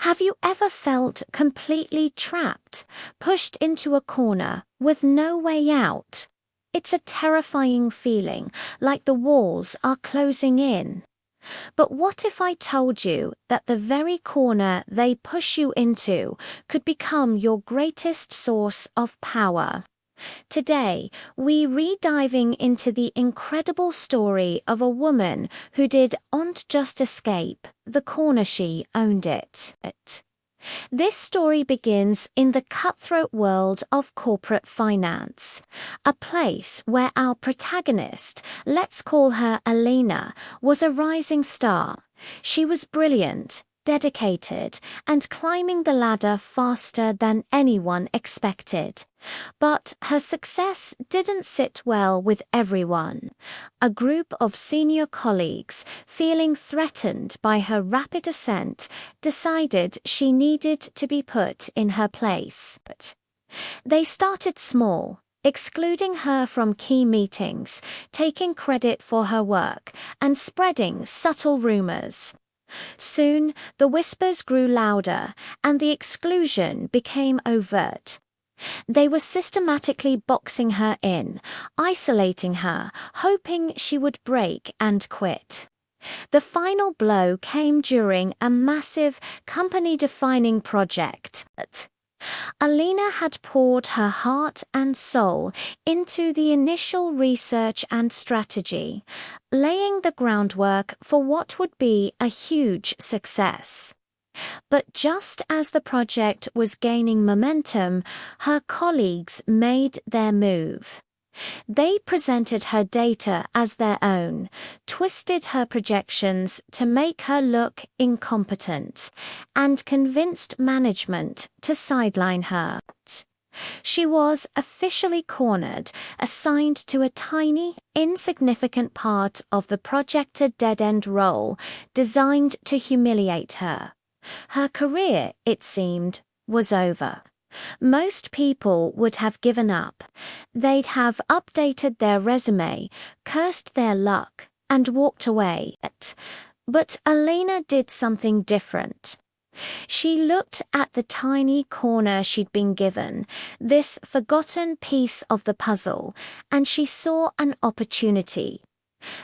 Have you ever felt completely trapped, pushed into a corner with no way out? It's a terrifying feeling, like the walls are closing in. But what if I told you that the very corner they push you into could become your greatest source of power? Today, we re-diving into the incredible story of a woman who didn't just escape the corner she owned it. This story begins in the cutthroat world of corporate finance, a place where our protagonist, let's call her Alina, was a rising star. She was brilliant, dedicated, and climbing the ladder faster than anyone expected. But her success didn't sit well with everyone. A group of senior colleagues, feeling threatened by her rapid ascent, decided she needed to be put in her place. They started small, excluding her from key meetings, taking credit for her work, and spreading subtle rumors. Soon, the whispers grew louder, and the exclusion became overt. They were systematically boxing her in, isolating her, hoping she would break and quit. The final blow came during a massive, company-defining project. Alina had poured her heart and soul into the initial research and strategy, laying the groundwork for what would be a huge success. But just as the project was gaining momentum, her colleagues made their move. They presented her data as their own, twisted her projections to make her look incompetent, and convinced management to sideline her. She was officially cornered, assigned to a tiny, insignificant part of the projected dead-end role designed to humiliate her. Her career, it seemed, was over. Most people would have given up. They'd have updated their resume, cursed their luck, and walked away. But Alina did something different. She looked at the tiny corner she'd been given, this forgotten piece of the puzzle, and she saw an opportunity.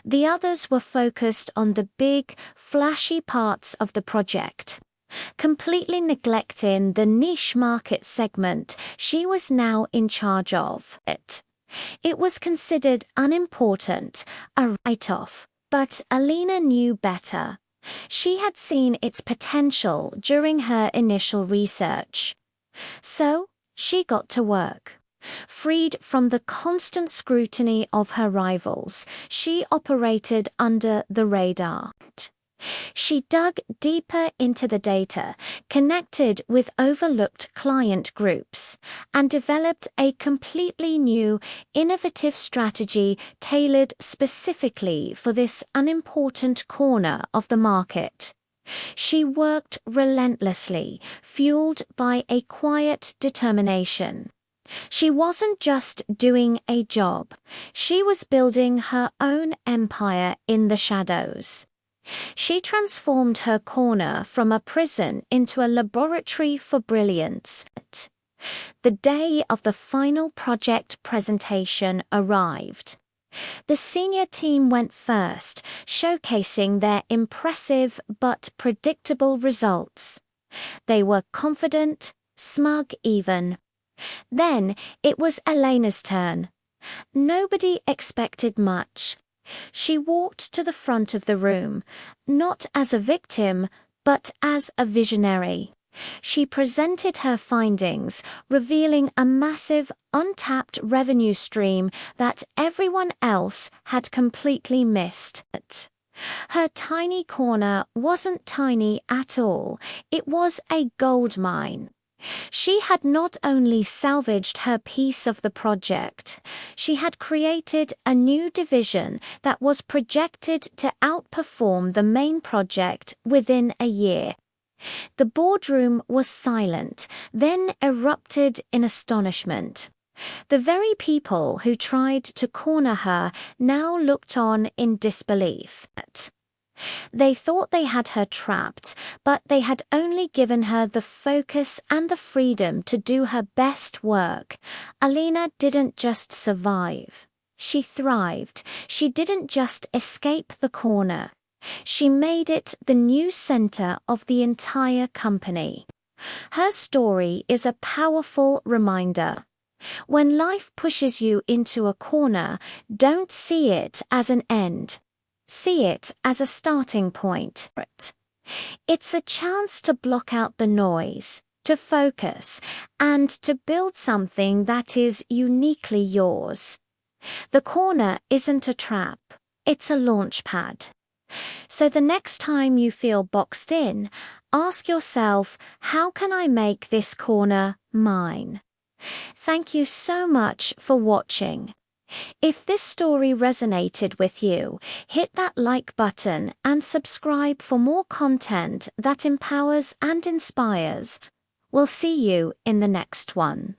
The others were focused on the big, flashy parts of the project, completely neglecting the niche market segment she was now in charge of. It was considered unimportant, a write-off, but Alina knew better. She had seen its potential during her initial research. So, she got to work. Freed from the constant scrutiny of her rivals, she operated under the radar. She dug deeper into the data, connected with overlooked client groups, and developed a completely new, innovative strategy tailored specifically for this unimportant corner of the market. She worked relentlessly, fueled by a quiet determination. She wasn't just doing a job, she was building her own empire in the shadows. She transformed her corner from a prison into a laboratory for brilliance. The day of the final project presentation arrived. The senior team went first, showcasing their impressive but predictable results. They were confident, smug even. Then it was Elena's turn. Nobody expected much. She walked to the front of the room, not as a victim, but as a visionary. She presented her findings, revealing a massive, untapped revenue stream that everyone else had completely missed. Her tiny corner wasn't tiny at all, it was a gold mine. She had not only salvaged her piece of the project, she had created a new division that was projected to outperform the main project within a year. The boardroom was silent, then erupted in astonishment. The very people who tried to corner her now looked on in disbelief. They thought they had her trapped, but they had only given her the focus and the freedom to do her best work. Alina didn't just survive. She thrived. She didn't just escape the corner. She made it the new center of the entire company. Her story is a powerful reminder. When life pushes you into a corner, don't see it as an end. See it as a starting point. It's a chance to block out the noise, to focus, and to build something that is uniquely yours. The corner isn't a trap, it's a launch pad. So the next time you feel boxed in, ask yourself, how can I make this corner mine? Thank you so much for watching. If this story resonated with you, hit that like button and subscribe for more content that empowers and inspires. We'll see you in the next one.